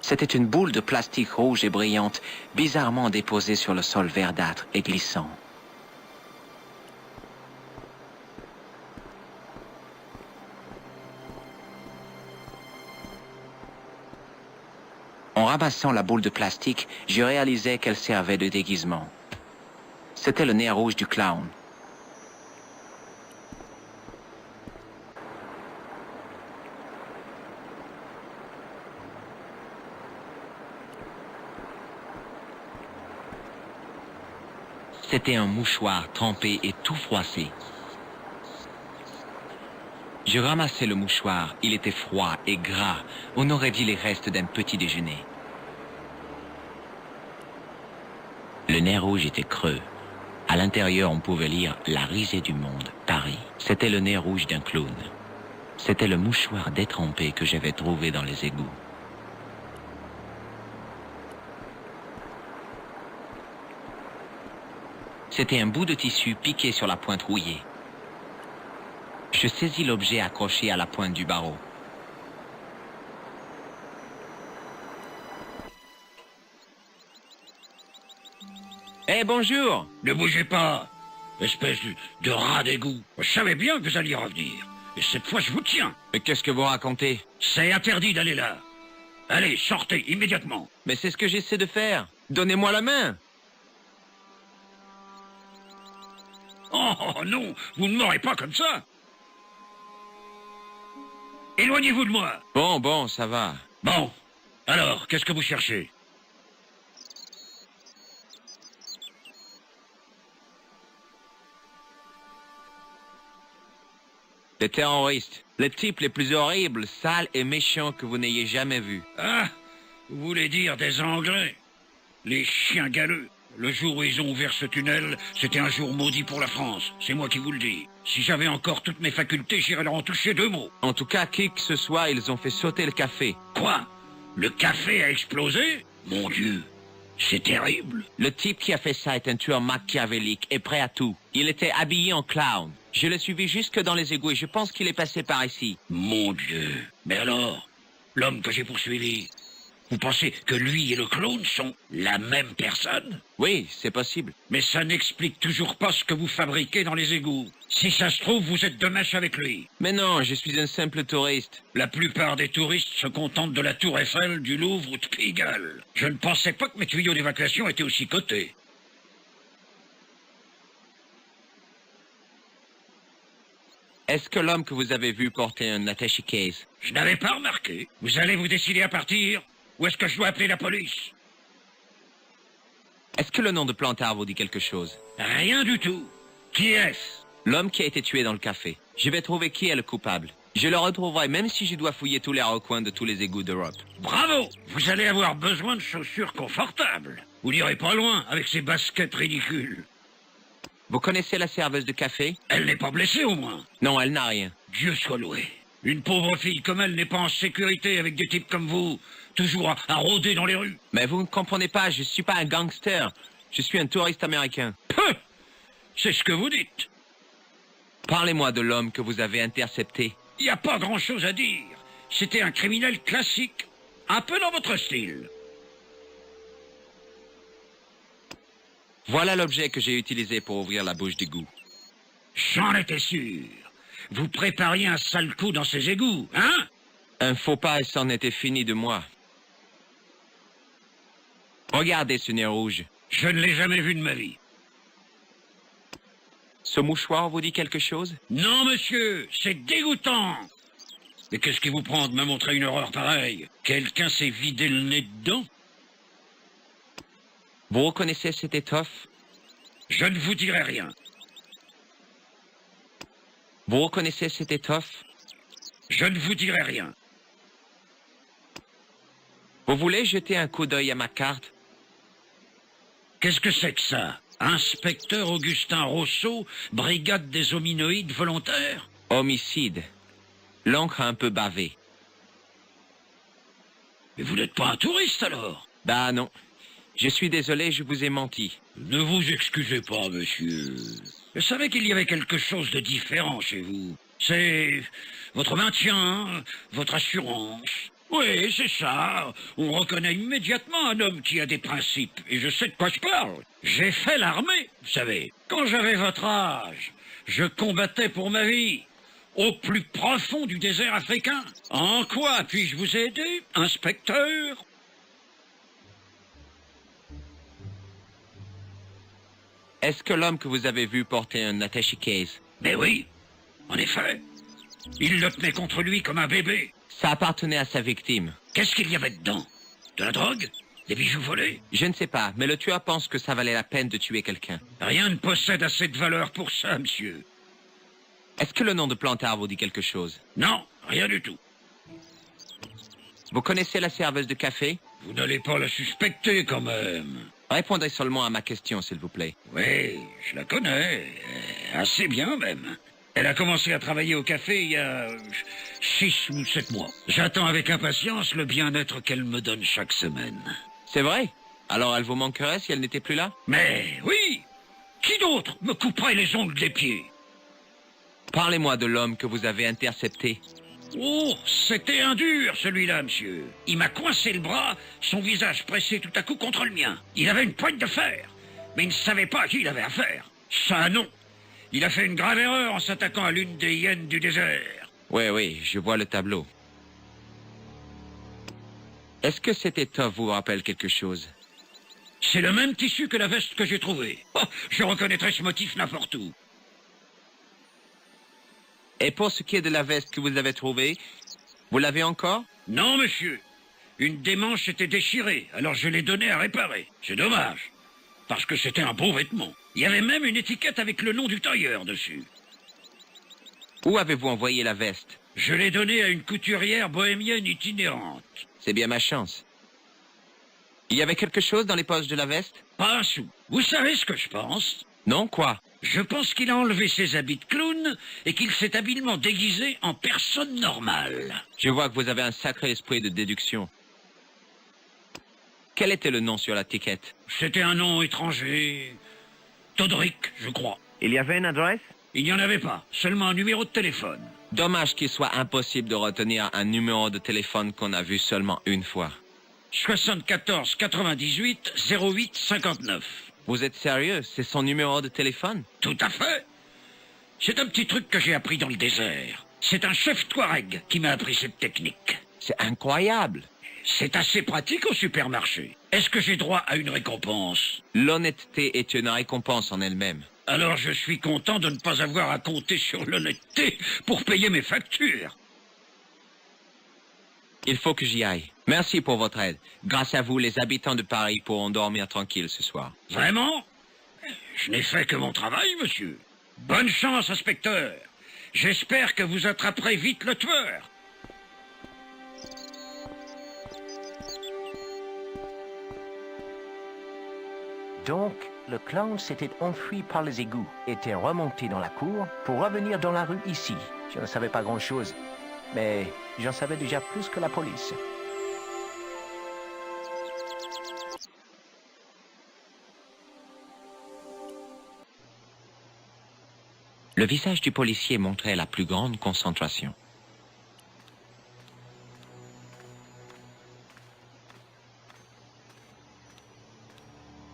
C'était une boule de plastique rouge et brillante, bizarrement déposée sur le sol verdâtre et glissant. En ramassant la boule de plastique, je réalisais qu'elle servait de déguisement. C'était le nez rouge du clown. C'était un mouchoir trempé et tout froissé. Je ramassai le mouchoir, il était froid et gras. On aurait dit les restes d'un petit déjeuner. Le nez rouge était creux. À l'intérieur, on pouvait lire « La risée du monde, Paris ». C'était le nez rouge d'un clown. C'était le mouchoir détrempé que j'avais trouvé dans les égouts. C'était un bout de tissu piqué sur la pointe rouillée. Je saisis l'objet accroché à la pointe du barreau. Eh, bonjour! Ne bougez pas, espèce de rat d'égout. Je savais bien que vous alliez revenir. Et cette fois, je vous tiens. Mais qu'est-ce que vous racontez? C'est interdit d'aller là. Allez, sortez, immédiatement. Mais c'est ce que j'essaie de faire. Donnez-moi la main! Oh non, vous ne m'aurez pas comme ça. Éloignez-vous de moi. Bon, ça va. Bon, alors, qu'est-ce que vous cherchez? Des terroristes. Les types les plus horribles, sales et méchants que vous n'ayez jamais vus. Ah, vous voulez dire des Anglais? Les chiens galeux. Le jour où ils ont ouvert ce tunnel, c'était un jour maudit pour la France. C'est moi qui vous le dis. Si j'avais encore toutes mes facultés, j'irais leur en toucher 2 mots. En tout cas, qui que ce soit, ils ont fait sauter le café. Quoi? Le café a explosé? Mon Dieu, c'est terrible. Le type qui a fait ça est un tueur machiavélique et prêt à tout. Il était habillé en clown. Je l'ai suivi jusque dans les égouts et je pense qu'il est passé par ici. Mon Dieu. Mais alors, l'homme que j'ai poursuivi, vous pensez que lui et le clown sont la même personne? Oui, c'est possible. Mais ça n'explique toujours pas ce que vous fabriquez dans les égouts. Si ça se trouve, vous êtes de mèche avec lui. Mais non, je suis un simple touriste. La plupart des touristes se contentent de la Tour Eiffel, du Louvre ou de Pigalle. Je ne pensais pas que mes tuyaux d'évacuation étaient aussi cotés. Est-ce que l'homme que vous avez vu portait un attaché case? Je n'avais pas remarqué. Vous allez vous décider à partir? Ou est-ce que je dois appeler la police? Est-ce que le nom de Plantard vous dit quelque chose? Rien du tout. Qui est-ce? L'homme qui a été tué dans le café. Je vais trouver qui est le coupable. Je le retrouverai même si je dois fouiller tous les recoins de tous les égouts d'Europe. Bravo! Vous allez avoir besoin de chaussures confortables. Vous n'irez pas loin avec ces baskets ridicules. Vous connaissez la serveuse de café? Elle n'est pas blessée au moins. Non, elle n'a rien. Dieu soit loué. Une pauvre fille comme elle n'est pas en sécurité avec des types comme vous, toujours à rôder dans les rues. Mais vous ne comprenez pas, je suis pas un gangster. Je suis un touriste américain. Peu! C'est ce que vous dites. Parlez-moi de l'homme que vous avez intercepté. Il n'y a pas grand-chose à dire. C'était un criminel classique, un peu dans votre style. Voilà l'objet que j'ai utilisé pour ouvrir la bouche d'égout. J'en étais sûr. Vous prépariez un sale coup dans ces égouts, hein? Un faux pas et c'en était fini de moi. Regardez ce nez rouge. Je ne l'ai jamais vu de ma vie. Ce mouchoir vous dit quelque chose? Non, monsieur, c'est dégoûtant. Mais qu'est-ce qui vous prend de me montrer une horreur pareille? Quelqu'un s'est vidé le nez dedans? Vous reconnaissez cette étoffe? Je ne vous dirai rien. Vous reconnaissez cette étoffe? Je ne vous dirai rien. Vous voulez jeter un coup d'œil à ma carte? Qu'est-ce que c'est que ça? Inspecteur Augustin Rousseau, brigade des hominoïdes volontaires? Homicide. L'encre a un peu bavé. Mais vous n'êtes pas un touriste alors? Bah non. Je suis désolé, je vous ai menti. Ne vous excusez pas, monsieur. Je savais qu'il y avait quelque chose de différent chez vous. C'est votre maintien, votre assurance. Oui, c'est ça. On reconnaît immédiatement un homme qui a des principes. Et je sais de quoi je parle. J'ai fait l'armée, vous savez. Quand j'avais votre âge, je combattais pour ma vie. Au plus profond du désert africain. En quoi puis-je vous aider, inspecteur? Est-ce que l'homme que vous avez vu portait un attaché case? Mais oui, en effet. Il le tenait contre lui comme un bébé. Ça appartenait à sa victime. Qu'est-ce qu'il y avait dedans? De la drogue? Des bijoux volés? Je ne sais pas, mais le tueur pense que ça valait la peine de tuer quelqu'un. Rien ne possède assez de valeur pour ça, monsieur. Est-ce que le nom de Plantard vous dit quelque chose? Non, rien du tout. Vous connaissez la serveuse de café? Vous n'allez pas la suspecter, quand même. Répondez seulement à ma question, s'il vous plaît. Oui, je la connais. Assez bien, même. Elle a commencé à travailler au café il y a 6 ou 7 mois. J'attends avec impatience le bien-être qu'elle me donne chaque semaine. C'est vrai? Alors elle vous manquerait si elle n'était plus là? Mais oui! Qui d'autre me couperait les ongles des pieds? Parlez-moi de l'homme que vous avez intercepté. Oh, c'était un dur, celui-là, monsieur. Il m'a coincé le bras, son visage pressé tout à coup contre le mien. Il avait une pointe de fer, mais il ne savait pas à qui il avait affaire. Ça, non. Il a fait une grave erreur en s'attaquant à l'une des hyènes du désert. Oui, je vois le tableau. Est-ce que cette étoffe vous rappelle quelque chose? C'est le même tissu que la veste que j'ai trouvée. Oh, je reconnaîtrais ce motif n'importe où. Et pour ce qui est de la veste que vous avez trouvée, vous l'avez encore? Non, monsieur. Une des manches était déchirée, alors je l'ai donnée à réparer. C'est dommage, parce que c'était un beau vêtement. Il y avait même une étiquette avec le nom du tailleur dessus. Où avez-vous envoyé la veste? Je l'ai donnée à une couturière bohémienne itinérante. C'est bien ma chance. Il y avait quelque chose dans les poches de la veste? Pas un sou. Vous savez ce que je pense? Non, quoi? Je pense qu'il a enlevé ses habits de clown et qu'il s'est habilement déguisé en personne normale. Je vois que vous avez un sacré esprit de déduction. Quel était le nom sur l'étiquette? C'était un nom étranger. Todrick, je crois. Il y avait une adresse? Il n'y en avait pas, seulement un numéro de téléphone. Dommage qu'il soit impossible de retenir un numéro de téléphone qu'on a vu seulement une fois. 74 98 08 59. Vous êtes sérieux? C'est son numéro de téléphone? Tout à fait. C'est un petit truc que j'ai appris dans le désert. C'est un chef Touareg qui m'a appris cette technique. C'est incroyable. C'est assez pratique au supermarché. Est-ce que j'ai droit à une récompense? L'honnêteté est une récompense en elle-même. Alors je suis content de ne pas avoir à compter sur l'honnêteté pour payer mes factures. Il faut que j'y aille. Merci pour votre aide. Grâce à vous, les habitants de Paris pourront dormir tranquilles ce soir. Vraiment? Je n'ai fait que mon travail, monsieur. Bonne chance, inspecteur. J'espère que vous attraperez vite le tueur. Donc, le clown s'était enfui par les égouts, était remonté dans la cour pour revenir dans la rue ici. Je ne savais pas grand-chose, mais j'en savais déjà plus que la police. Le visage du policier montrait la plus grande concentration.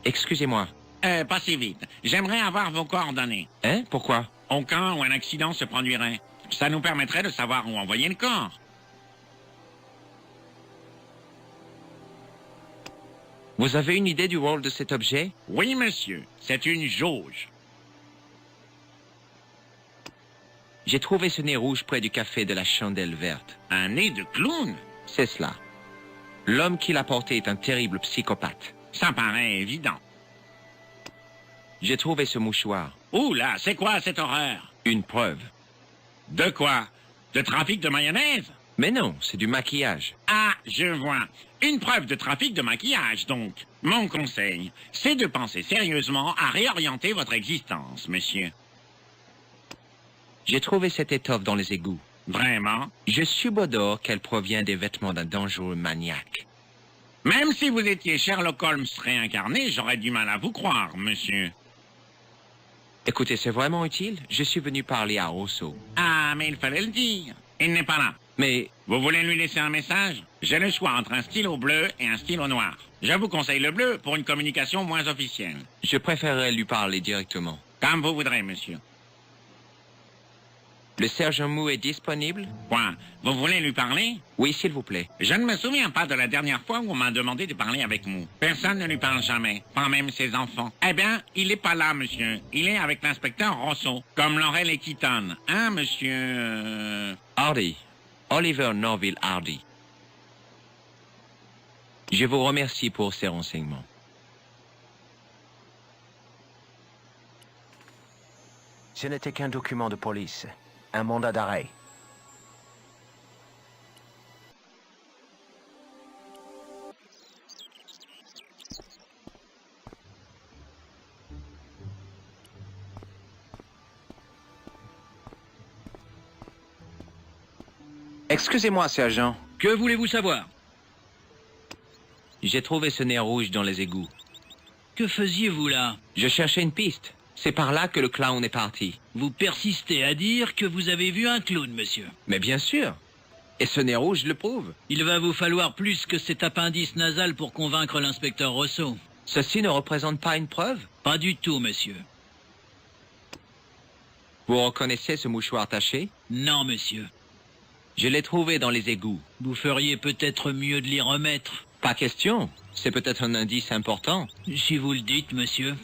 Excusez-moi. Pas si vite. J'aimerais avoir vos coordonnées. Hein? Pourquoi? Au cas où un accident se produirait. Ça nous permettrait de savoir où envoyer le corps. Vous avez une idée du rôle de cet objet? Oui, monsieur. C'est une jauge. J'ai trouvé ce nez rouge près du café de la Chandelle Verte. Un nez de clown? C'est cela. L'homme qui l'a porté est un terrible psychopathe. Ça paraît évident. J'ai trouvé ce mouchoir. Ouh là, c'est quoi cette horreur? Une preuve. De quoi? De trafic de mayonnaise? Mais non, c'est du maquillage. Ah, je vois. Une preuve de trafic de maquillage, donc. Mon conseil, c'est de penser sérieusement à réorienter votre existence, monsieur. J'ai trouvé cette étoffe dans les égouts. Vraiment? Je subodore qu'elle provient des vêtements d'un dangereux maniaque. Même si vous étiez Sherlock Holmes réincarné, j'aurais du mal à vous croire, monsieur. Écoutez, c'est vraiment utile. Je suis venu parler à Rousseau. Ah, mais il fallait le dire. Il n'est pas là. Mais Vous voulez lui laisser un message? J'ai le choix entre un stylo bleu et un stylo noir. Je vous conseille le bleu pour une communication moins officielle. je préférerais lui parler directement. Comme vous voudrez, monsieur. Le sergent Mou est disponible? Quoi? Vous voulez lui parler? Oui, s'il vous plaît. Je ne me souviens pas de la dernière fois où on m'a demandé de parler avec Mou. Personne ne lui parle jamais, pas même ses enfants. Eh bien, il n'est pas là, monsieur. Il est avec l'inspecteur Rousseau, comme Laurel et Keaton. Hein, monsieur... Hardy. Oliver Norville Hardy. Je vous remercie pour ces renseignements. Ce n'était qu'un document de police. Un mandat d'arrêt. Excusez-moi, sergent. Que voulez-vous savoir? J'ai trouvé ce nez rouge dans les égouts. Que faisiez-vous là? Je cherchais une piste. C'est par là que le clown est parti. Vous persistez à dire que vous avez vu un clown, monsieur. Mais bien sûr. Et ce nez rouge le prouve. Il va vous falloir plus que cet appendice nasal pour convaincre l'inspecteur Rousseau. Ceci ne représente pas une preuve? Pas du tout, monsieur. Vous reconnaissez ce mouchoir taché? Non, monsieur. Je l'ai trouvé dans les égouts. Vous feriez peut-être mieux de l'y remettre. Pas question. C'est peut-être un indice important. Si vous le dites, monsieur.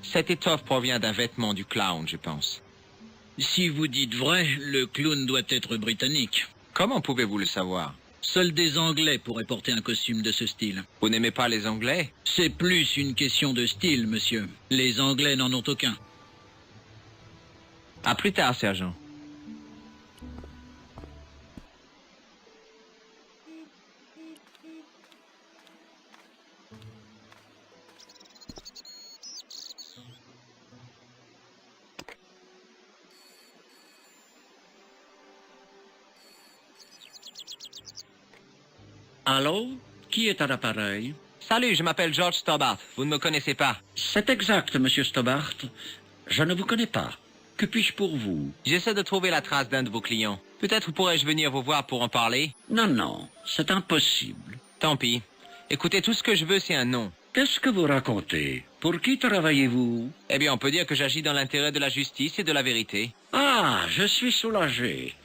Cette étoffe provient d'un vêtement du clown, je pense. Si vous dites vrai, le clown doit être britannique. Comment pouvez-vous le savoir? Seuls des Anglais pourraient porter un costume de ce style. Vous n'aimez pas les Anglais? C'est plus une question de style, monsieur. Les Anglais n'en ont aucun. À plus tard, sergent. Allô? Qui est à l'appareil? Salut, je m'appelle George Stobart. Vous ne me connaissez pas. C'est exact, monsieur Stobart. Je ne vous connais pas. Que puis-je pour vous? J'essaie de trouver la trace d'un de vos clients. Peut-être pourrais-je venir vous voir pour en parler? Non, non, c'est impossible. Tant pis. Écoutez, tout ce que je veux, c'est un nom. Qu'est-ce que vous racontez? Pour qui travaillez-vous? Eh bien, on peut dire que j'agis dans l'intérêt de la justice et de la vérité. Ah, je suis soulagé.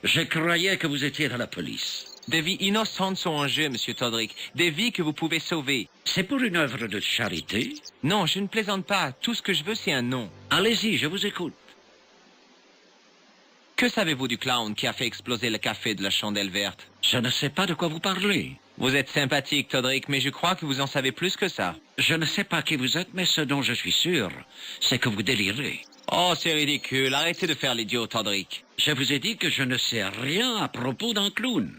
Je croyais que vous étiez dans la police. Des vies innocentes sont en jeu, monsieur Todrick. Des vies que vous pouvez sauver. C'est pour une œuvre de charité? Non, je ne plaisante pas. Tout ce que je veux, c'est un nom. Allez-y, je vous écoute. Que savez-vous du clown qui a fait exploser le café de la chandelle verte? Je ne sais pas de quoi vous parlez. Vous êtes sympathique, Todrick, mais je crois que vous en savez plus que ça. Je ne sais pas qui vous êtes, mais ce dont je suis sûr, c'est que vous délirez. Oh, c'est ridicule. Arrêtez de faire l'idiot, Todrick. Je vous ai dit que je ne sais rien à propos d'un clown.